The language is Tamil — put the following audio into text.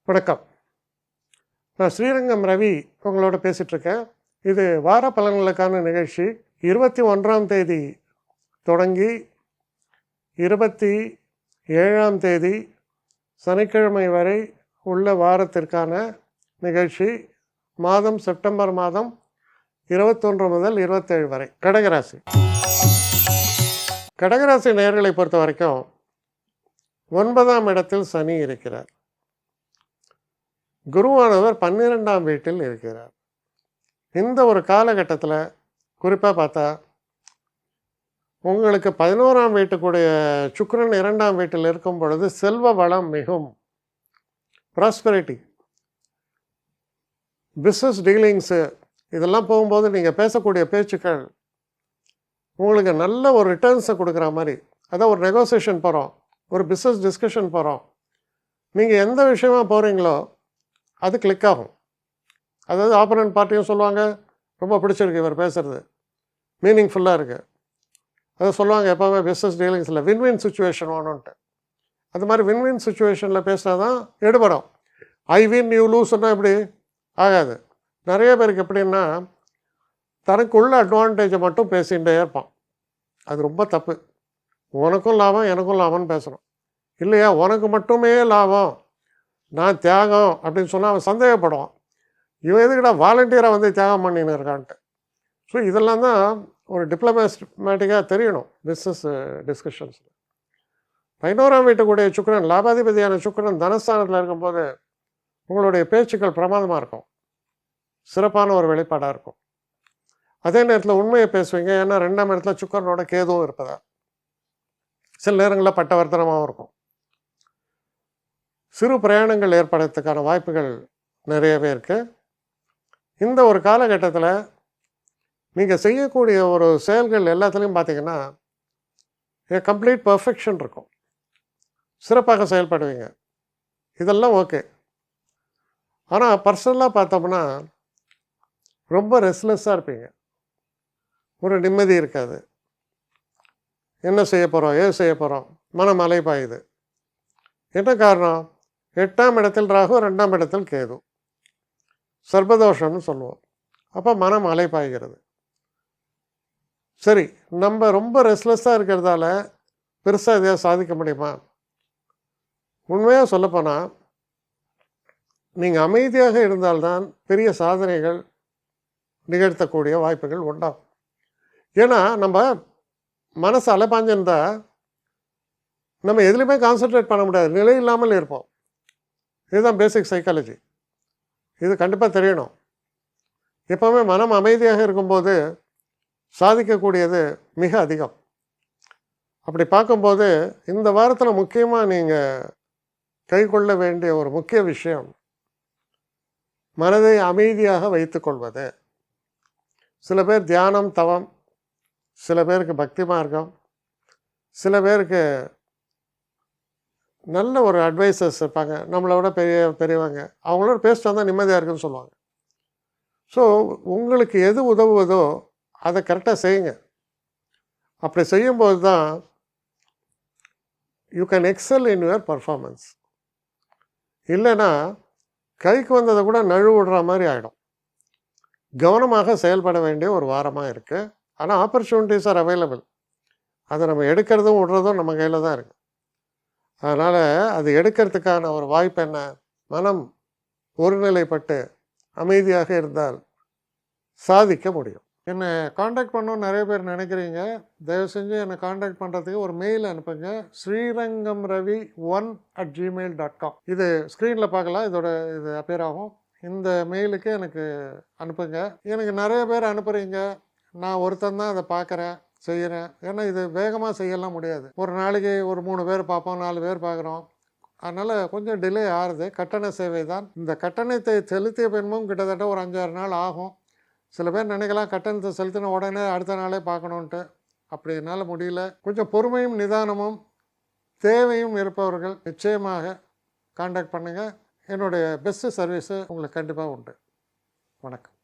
வணக்கம். நான் ஸ்ரீரங்கம் ரவி உங்களோட பேசிகிட்ருக்கேன். இது வார பலன்களுக்கான நிகழ்ச்சி. 21ஆம் தேதி தொடங்கி 27ஆம் தேதி சனிக்கிழமை வரை உள்ள வாரத்திற்கான நிகழ்ச்சி. மாதம் செப்டம்பர் மாதம் 21 முதல் 27 வரை. கடகராசி. கடகராசி நேயர்களை பொறுத்த வரைக்கும் 9ஆம் இடத்தில் சனி இருக்கிறார். குருவானவர் 12ஆம் வீட்டில் இருக்கிறார். இந்த ஒரு காலகட்டத்தில் குறிப்பாக பார்த்தா உங்களுக்கு 11ஆம் வீட்டுக்குடைய சுக்கிரன் 2ஆம் வீட்டில் இருக்கும் பொழுது செல்வ வளம் மிகும், ப்ராஸ்பெரிட்டி, பிஸ்னஸ் டீலிங்ஸு இதெல்லாம் போகும்போது நீங்கள் பேசக்கூடிய பேச்சுக்கள் உங்களுக்கு நல்ல ஒரு ரிட்டர்ன்ஸை கொடுக்குற மாதிரி. அதான் ஒரு நெகோசியேஷன் போகிறோம், ஒரு பிஸ்னஸ் டிஸ்கஷன் போகிறோம், நீங்கள் எந்த விஷயமா போகிறீங்களோ அது கிளிக் ஆகும். அதாவது ஆப்போனன்ட் பார்ட்டியும் சொல்லுவாங்க, ரொம்ப பிடிச்சிருக்கு இவர் பேசுகிறது, மீனிங்ஃபுல்லாக இருக்குது. அதை சொல்லுவாங்க எப்போவுமே பிஸ்னஸ் டீலிங்ஸில் வின்வின் சுச்சுவேஷன் வேணும்ன்ட்டு. அது மாதிரி வின்வின் சுச்சுவேஷனில் பேசினா தான் எடுபடும். ஐ வின் யூ லூஸ்ன்னா எப்படி ஆகாது. நிறைய பேருக்கு எப்படின்னா தனக்குள்ள அட்வான்டேஜை மட்டும் பேசிகிட்டே இருப்பான். அது ரொம்ப தப்பு. உனக்கும் லாபம் எனக்கும் லாபம்னு பேசணும். இல்லையா, உனக்கு மட்டுமே லாபம் நான் தியாகம் அப்படின்னு சொன்னால் அவன் சந்தேகப்படுவான். இவன் எதுக்கிட்ட வாலண்டியராக வந்து தியாகம் பண்ணின்னு இருக்கான்ட்டு. ஸோ இதெல்லாம் தான் ஒரு டிப்ளமேட்டிக்காக தெரியணும் பிஸ்னஸ் டிஸ்கஷன்ஸில். 11ஆம் வீட்டுக்குடைய சுக்கிரன், லாபாதிபதியான சுக்கிரன் தனஸ்தானத்தில் இருக்கும்போது உங்களுடைய பேச்சுக்கள் பிரமாதமாக இருக்கும், சிறப்பான ஒரு வெளிப்பாடாக இருக்கும். அதே நேரத்தில் உண்மையை பேசுவீங்க. ஏன்னா 2ஆம் இடத்துல சுக்கிரனோட கேதுவும் இருப்பதா சில நேரங்களில் பட்டவர்த்தனமாகவும் இருக்கும். சிறு பிரயாணங்கள் ஏற்படுறதுக்கான வாய்ப்புகள் நிறையவே இருக்குது. இந்த ஒரு காலகட்டத்தில் நீங்கள் செய்யக்கூடிய ஒரு செயல்கள் எல்லாத்துலேயும் பார்த்தீங்கன்னா கம்ப்ளீட் பர்ஃபெக்ஷன் இருக்கும், சிறப்பாக செயல்படுவீங்க. இதெல்லாம் ஓகே. ஆனால் பர்சனலாக பார்த்தோம்னா ரொம்ப ரெஸ்ட்லெஸ்ஸாக இருப்பீங்க, ஒரு நிம்மதி இருக்காது. என்ன செய்ய போகிறோம், ஏன் செய்ய போகிறோம், மனம் அலைபாயுது. என்ன காரணம்? 8ஆம் இடத்தில் ராகு, 2ஆம் இடத்தில் கேது, சர்பதோஷம்னு சொல்லுவோம். அப்போ மனம் அலைபாய்கிறது. சரி, நம்ம ரொம்ப ரெஸ்ட்லெஸ்ஸாக இருக்கிறதால பெருசாக எதையாவது சாதிக்க முடியுமா? உண்மையாக சொல்லப்போனால் நீங்கள் அமைதியாக இருந்தால்தான் பெரிய சாதனைகள் நிகழ்த்தக்கூடிய வாய்ப்புகள் உண்டாகும். ஏன்னா நம்ம மனசு அலைபாஞ்சிருந்தால் நம்ம எதுலையுமே கான்சன்ட்ரேட் பண்ண முடியாது, நிலை இல்லாமல் இருப்போம். இதுதான் பேசிக் சைக்காலஜி. இது கண்டிப்பாக தெரியணும். எப்போவுமே மனம் அமைதியாக இருக்கும்போது சாதிக்கக்கூடியது மிக அதிகம். அப்படி பார்க்கும்போது இந்த வாரத்தில் முக்கியமாக நீங்கள் கை கொள்ள வேண்டிய ஒரு முக்கிய விஷயம் மனதை அமைதியாக வைத்து கொள்வது. சில பேர் தியானம், தவம், சில பேருக்கு பக்தி மார்க்கம், சில பேருக்கு நல்ல ஒரு அட்வைசர்ஸ் இருப்பாங்க, நம்மளோட பெரியவங்க, அவங்களோட பேசிட்டு வந்தால் நிம்மதியாக இருக்குன்னு சொல்லுவாங்க. ஸோ உங்களுக்கு எது உதவுவதோ அதை கரெக்டாக செய்யுங்க. அப்படி செய்யும்போது தான் you can XL in your performance. இல்லைன்னா கைக்கு வந்ததை கூட நழுவிடுற மாதிரி ஆகிடும். கவனமாக செயல்பட வேண்டிய ஒரு வாரமாக இருக்குது. ஆனால் ஆப்பர்ச்சுனிட்டிஸ் ஆர் அவைலபிள். அதை நம்ம எடுக்கிறதும் விடுறதும் நம்ம கையில் தான் இருக்குது. அதனால் அது எடுக்கிறதுக்கான ஒரு வாய்ப்பு என்ன? மனம் ஒருநிலைப்பட்டு அமைதியாக இருந்தால் சாதிக்க முடியும். என்னை காண்டாக்ட் பண்ணணும்னு நிறைய பேர் நினைக்கிறீங்க. தயவு செஞ்சு என்னை காண்டாக்ட் பண்ணுறதுக்கு ஒரு மெயில் அனுப்புங்க, srirangamravi1@gmail.com. இது ஸ்க்ரீனில் பார்க்கலாம், இது அப்பியர் ஆகும். இந்த மெயிலுக்கு எனக்கு அனுப்புங்க. எனக்கு நிறைய பேர் அனுப்புகிறீங்க, நான் ஒருத்தன் தான் அதை பார்க்குறேன், செய்கிறேன். ஏன்னா இது வேகமாக செய்யலாம் முடியாது. ஒரு நாளைக்கு ஒரு 3 பேர் பார்ப்போம், 4 பேர் பார்க்குறோம். அதனால் கொஞ்சம் டிலே ஆகுது. கட்டண சேவை தான். இந்த கட்டணத்தை செலுத்திய பின்பும் கிட்டத்தட்ட ஒரு 5-6 நாள் ஆகும். சில பேர் நினைக்கலாம் கட்டணத்தை செலுத்தின உடனே அடுத்த நாளே பார்க்கணுன்ட்டு. அப்படி என்னால் முடியல. கொஞ்சம் பொறுமையும் நிதானமும் தேவையும் இருப்பவர்கள் நிச்சயமாக காண்டாக்ட் பண்ணுங்கள். என்னுடைய பெஸ்ட்டு சர்வீஸு உங்களுக்கு கண்டிப்பாக உண்டு. வணக்கம்.